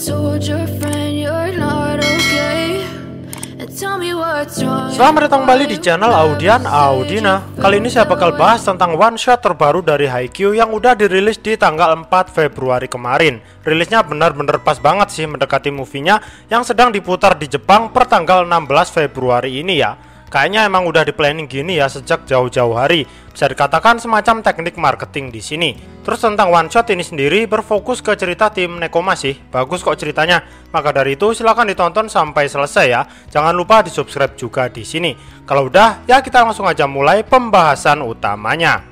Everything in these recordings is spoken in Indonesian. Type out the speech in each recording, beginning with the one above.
told your friend you're not okay. Selamat datang kembali di channel Audian Audina. Kali ini saya bakal bahas tentang one shot terbaru dari Haikyuu yang udah dirilis di tanggal 4 Februari kemarin. Rilisnya benar-benar pas banget sih mendekati movie-nya yang sedang diputar di Jepang per tanggal 16 Februari ini ya. Kayaknya emang udah di planning gini ya sejak jauh-jauh hari. Bisa dikatakan semacam teknik marketing di sini. Terus tentang one shot ini sendiri berfokus ke cerita tim Nekoma sih. Bagus kok ceritanya. Maka dari itu silahkan ditonton sampai selesai ya. Jangan lupa di subscribe juga di sini. Kalau udah ya kita langsung aja mulai pembahasan utamanya.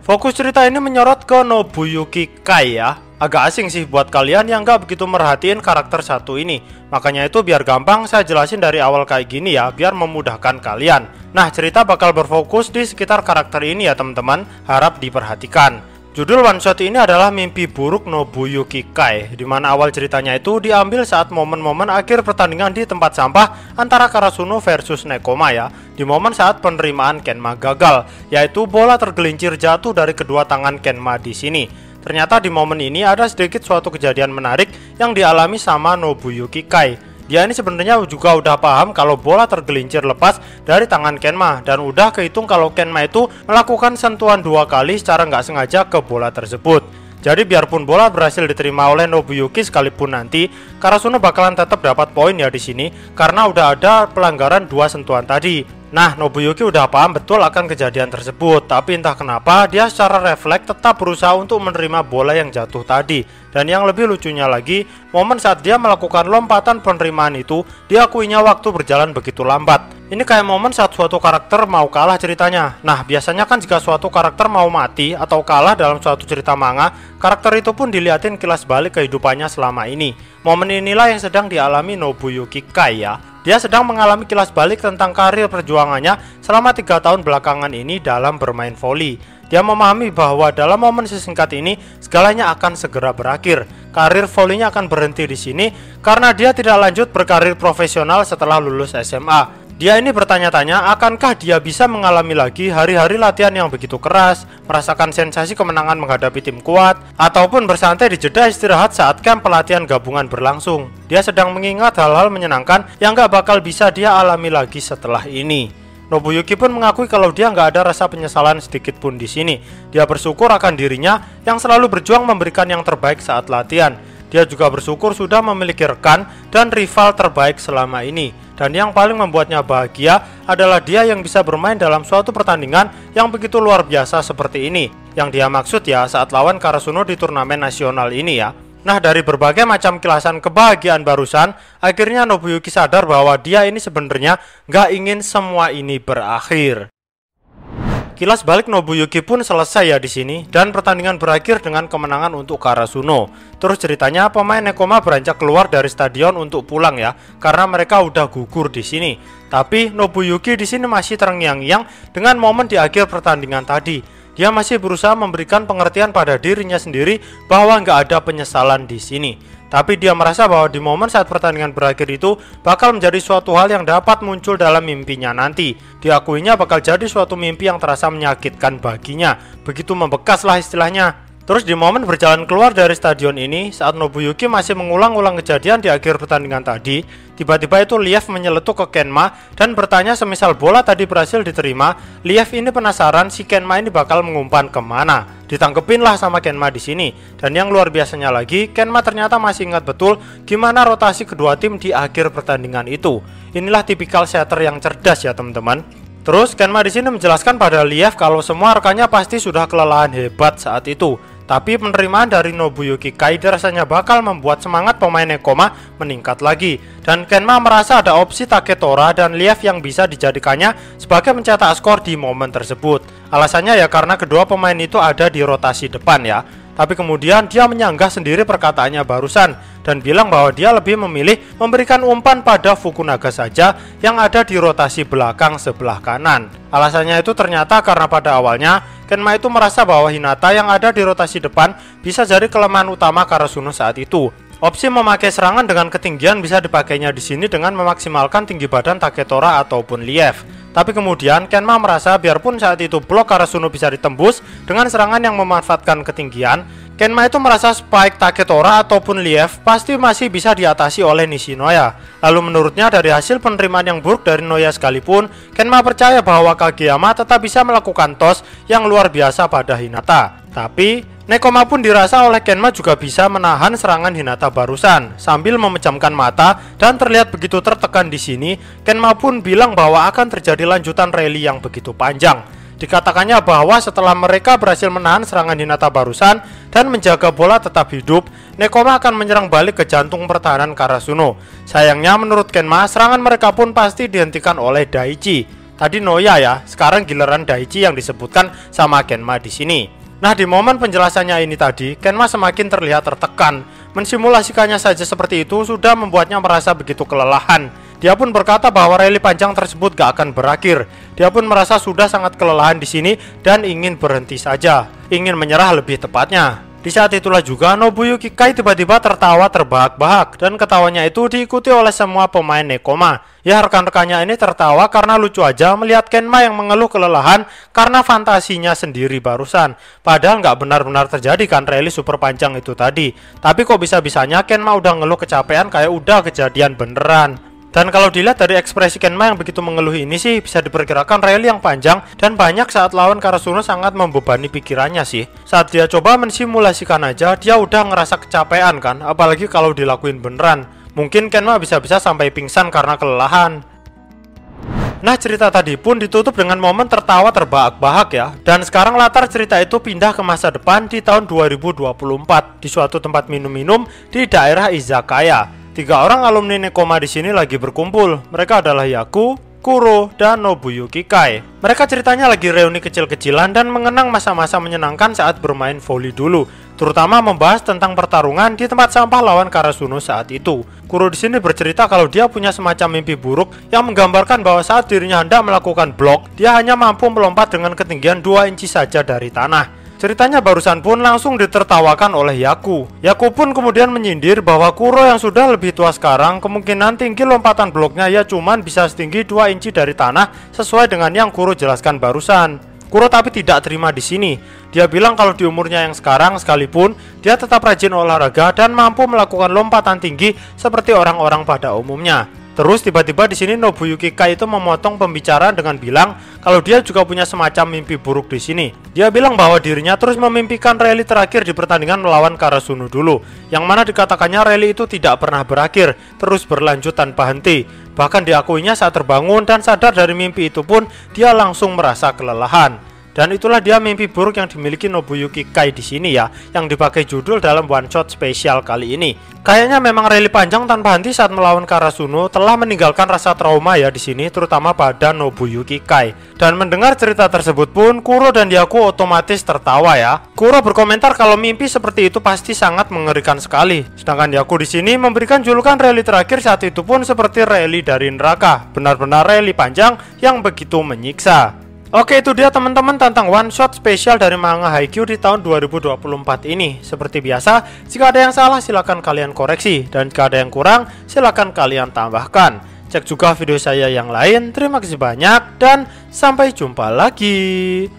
Fokus cerita ini menyorot ke Nobuyuki Kai ya. Agak asing sih buat kalian yang gak begitu merhatiin karakter satu ini. Makanya itu biar gampang saya jelasin dari awal kayak gini ya, biar memudahkan kalian. Nah, cerita bakal berfokus di sekitar karakter ini ya teman-teman, harap diperhatikan. Judul one shot ini adalah Mimpi Buruk Nobuyuki Kai, dimana awal ceritanya itu diambil saat momen-momen akhir pertandingan di tempat sampah antara Karasuno versus Nekoma ya. Di momen saat penerimaan Kenma gagal, yaitu bola tergelincir jatuh dari kedua tangan Kenma di sini. Ternyata di momen ini ada sedikit suatu kejadian menarik yang dialami sama Nobuyuki Kai. Dia ini sebenarnya juga udah paham kalau bola tergelincir lepas dari tangan Kenma dan udah kehitung kalau Kenma itu melakukan sentuhan 2 kali secara nggak sengaja ke bola tersebut. Jadi biarpun bola berhasil diterima oleh Nobuyuki sekalipun nanti, Karasuno bakalan tetap dapat poin ya di sini karena udah ada pelanggaran 2 sentuhan tadi. Nah, Nobuyuki udah paham betul akan kejadian tersebut, tapi entah kenapa dia secara refleks tetap berusaha untuk menerima bola yang jatuh tadi. Dan yang lebih lucunya lagi, momen saat dia melakukan lompatan penerimaan itu, diakuinya waktu berjalan begitu lambat. Ini kayak momen saat suatu karakter mau kalah ceritanya. Nah, biasanya kan jika suatu karakter mau mati atau kalah dalam suatu cerita manga, karakter itu pun dilihatin kilas balik kehidupannya selama ini. Momen inilah yang sedang dialami Nobuyuki Kai ya. Dia sedang mengalami kilas balik tentang karir perjuangannya selama 3 tahun belakangan ini dalam bermain voli. Dia memahami bahwa dalam momen sesingkat ini segalanya akan segera berakhir. Karir volinya akan berhenti di sini karena dia tidak lanjut berkarir profesional setelah lulus SMA. Dia ini bertanya-tanya akankah dia bisa mengalami lagi hari-hari latihan yang begitu keras, merasakan sensasi kemenangan menghadapi tim kuat, ataupun bersantai di jeda istirahat saat camp pelatihan gabungan berlangsung. Dia sedang mengingat hal-hal menyenangkan yang gak bakal bisa dia alami lagi setelah ini. Nobuyuki pun mengakui kalau dia nggak ada rasa penyesalan sedikit pun di sini. Dia bersyukur akan dirinya yang selalu berjuang memberikan yang terbaik saat latihan. Dia juga bersyukur sudah memiliki rekan dan rival terbaik selama ini. Dan yang paling membuatnya bahagia adalah dia yang bisa bermain dalam suatu pertandingan yang begitu luar biasa seperti ini. Yang dia maksud ya saat lawan Karasuno di turnamen nasional ini ya. Nah, dari berbagai macam kilasan kebahagiaan barusan, akhirnya Nobuyuki sadar bahwa dia ini sebenarnya nggak ingin semua ini berakhir. Kilas balik Nobuyuki pun selesai ya di sini dan pertandingan berakhir dengan kemenangan untuk Karasuno. Terus ceritanya pemain Nekoma beranjak keluar dari stadion untuk pulang ya karena mereka udah gugur di sini. Tapi Nobuyuki di sini masih terngiang-ngiang dengan momen di akhir pertandingan tadi. Dia masih berusaha memberikan pengertian pada dirinya sendiri bahwa nggak ada penyesalan di sini. Tapi dia merasa bahwa di momen saat pertandingan berakhir itu bakal menjadi suatu hal yang dapat muncul dalam mimpinya nanti. Diakuinya bakal jadi suatu mimpi yang terasa menyakitkan baginya. Begitu membekas lah istilahnya. Terus di momen berjalan keluar dari stadion ini, saat Nobuyuki masih mengulang-ulang kejadian di akhir pertandingan tadi, tiba-tiba itu Liev menyeletuk ke Kenma dan bertanya semisal bola tadi berhasil diterima, Liev ini penasaran si Kenma ini bakal mengumpan kemana. Ditangkepin lah sama Kenma di sini. Dan yang luar biasanya lagi, Kenma ternyata masih ingat betul gimana rotasi kedua tim di akhir pertandingan itu. Inilah tipikal setter yang cerdas ya teman-teman. Terus Kenma di sini menjelaskan pada Liev kalau semua rekannya pasti sudah kelelahan hebat saat itu. Tapi penerimaan dari Nobuyuki Kai rasanya bakal membuat semangat pemain Nekoma meningkat lagi. Dan Kenma merasa ada opsi Taketora dan Liev yang bisa dijadikannya sebagai pencetak skor di momen tersebut. Alasannya ya karena kedua pemain itu ada di rotasi depan ya. Tapi kemudian dia menyanggah sendiri perkataannya barusan dan bilang bahwa dia lebih memilih memberikan umpan pada Fukunaga saja yang ada di rotasi belakang sebelah kanan. Alasannya itu ternyata karena pada awalnya Kenma itu merasa bahwa Hinata yang ada di rotasi depan bisa jadi kelemahan utama Karasuno saat itu. Opsi memakai serangan dengan ketinggian bisa dipakainya di sini dengan memaksimalkan tinggi badan Taketora ataupun Liev. Tapi kemudian Kenma merasa biarpun saat itu blok Karasuno bisa ditembus dengan serangan yang memanfaatkan ketinggian, Kenma itu merasa Spike, Taketora ataupun Liev pasti masih bisa diatasi oleh Nishinoya. Lalu menurutnya dari hasil penerimaan yang buruk dari Noya sekalipun, Kenma percaya bahwa Kageyama tetap bisa melakukan toss yang luar biasa pada Hinata. Tapi Nekoma pun dirasa oleh Kenma juga bisa menahan serangan Hinata barusan. Sambil memejamkan mata dan terlihat begitu tertekan di sini, Kenma pun bilang bahwa akan terjadi lanjutan rally yang begitu panjang. Dikatakannya bahwa setelah mereka berhasil menahan serangan Hinata barusan dan menjaga bola tetap hidup, Nekoma akan menyerang balik ke jantung pertahanan Karasuno. Sayangnya menurut Kenma, serangan mereka pun pasti dihentikan oleh Daichi. Tadi Noya ya, sekarang giliran Daichi yang disebutkan sama Kenma di sini. Nah, di momen penjelasannya ini tadi, Kenma semakin terlihat tertekan. Mensimulasikannya saja seperti itu sudah membuatnya merasa begitu kelelahan. Dia pun berkata bahwa rally panjang tersebut gak akan berakhir. Dia pun merasa sudah sangat kelelahan di sini dan ingin berhenti saja, ingin menyerah lebih tepatnya. Di saat itulah juga Nobuyuki Kai tiba-tiba tertawa terbahak-bahak dan ketawanya itu diikuti oleh semua pemain Nekoma. Ya, rekan-rekannya ini tertawa karena lucu aja melihat Kenma yang mengeluh kelelahan karena fantasinya sendiri barusan. Padahal nggak benar-benar terjadi kan rally super panjang itu tadi. Tapi kok bisa-bisanya Kenma udah ngeluh kecapean kayak udah kejadian beneran. Dan kalau dilihat dari ekspresi Kenma yang begitu mengeluh ini sih, bisa diperkirakan rally yang panjang dan banyak saat lawan Karasuno sangat membebani pikirannya sih. Saat dia coba mensimulasikan aja, dia udah ngerasa kecapean kan, apalagi kalau dilakuin beneran. Mungkin Kenma bisa-bisa sampai pingsan karena kelelahan. Nah, cerita tadi pun ditutup dengan momen tertawa terbahak-bahak ya. Dan sekarang latar cerita itu pindah ke masa depan di tahun 2024 di suatu tempat minum-minum di daerah Izakaya. 3 orang alumni Nekoma di sini lagi berkumpul. Mereka adalah Yaku, Kuro, dan Nobuyuki Kai. Mereka ceritanya lagi reuni kecil-kecilan dan mengenang masa-masa menyenangkan saat bermain voli dulu, terutama membahas tentang pertarungan di tempat sampah lawan Karasuno saat itu. Kuro di sini bercerita kalau dia punya semacam mimpi buruk yang menggambarkan bahwa saat dirinya hendak melakukan blok, dia hanya mampu melompat dengan ketinggian 2 inci saja dari tanah. Ceritanya barusan pun langsung ditertawakan oleh Yaku. Yaku pun kemudian menyindir bahwa Kuro yang sudah lebih tua sekarang kemungkinan tinggi lompatan bloknya ya cuman bisa setinggi 2 inci dari tanah sesuai dengan yang Kuro jelaskan barusan. Kuro tapi tidak terima di sini. Dia bilang kalau di umurnya yang sekarang sekalipun dia tetap rajin olahraga dan mampu melakukan lompatan tinggi seperti orang-orang pada umumnya. Terus tiba-tiba di sini Nobuyuki Kai itu memotong pembicaraan dengan bilang kalau dia juga punya semacam mimpi buruk di sini. Dia bilang bahwa dirinya terus memimpikan rally terakhir di pertandingan melawan Karasuno dulu, yang mana dikatakannya rally itu tidak pernah berakhir, terus berlanjut tanpa henti. Bahkan diakuinya saat terbangun dan sadar dari mimpi itu pun dia langsung merasa kelelahan. Dan itulah dia mimpi buruk yang dimiliki Nobuyuki Kai di sini ya, yang dipakai judul dalam one shot spesial kali ini. Kayaknya memang rally panjang tanpa henti saat melawan Karasuno telah meninggalkan rasa trauma ya di sini, terutama pada Nobuyuki Kai. Dan mendengar cerita tersebut pun Kuro dan Yaku otomatis tertawa ya. Kuro berkomentar kalau mimpi seperti itu pasti sangat mengerikan sekali. Sedangkan Yaku di sini memberikan julukan rally terakhir saat itu pun seperti rally dari neraka, benar-benar rally panjang yang begitu menyiksa. Oke, itu dia teman-teman tentang one shot spesial dari manga Haikyuu di tahun 2024 ini. Seperti biasa, jika ada yang salah silahkan kalian koreksi, dan jika ada yang kurang silahkan kalian tambahkan. Cek juga video saya yang lain. Terima kasih banyak dan sampai jumpa lagi.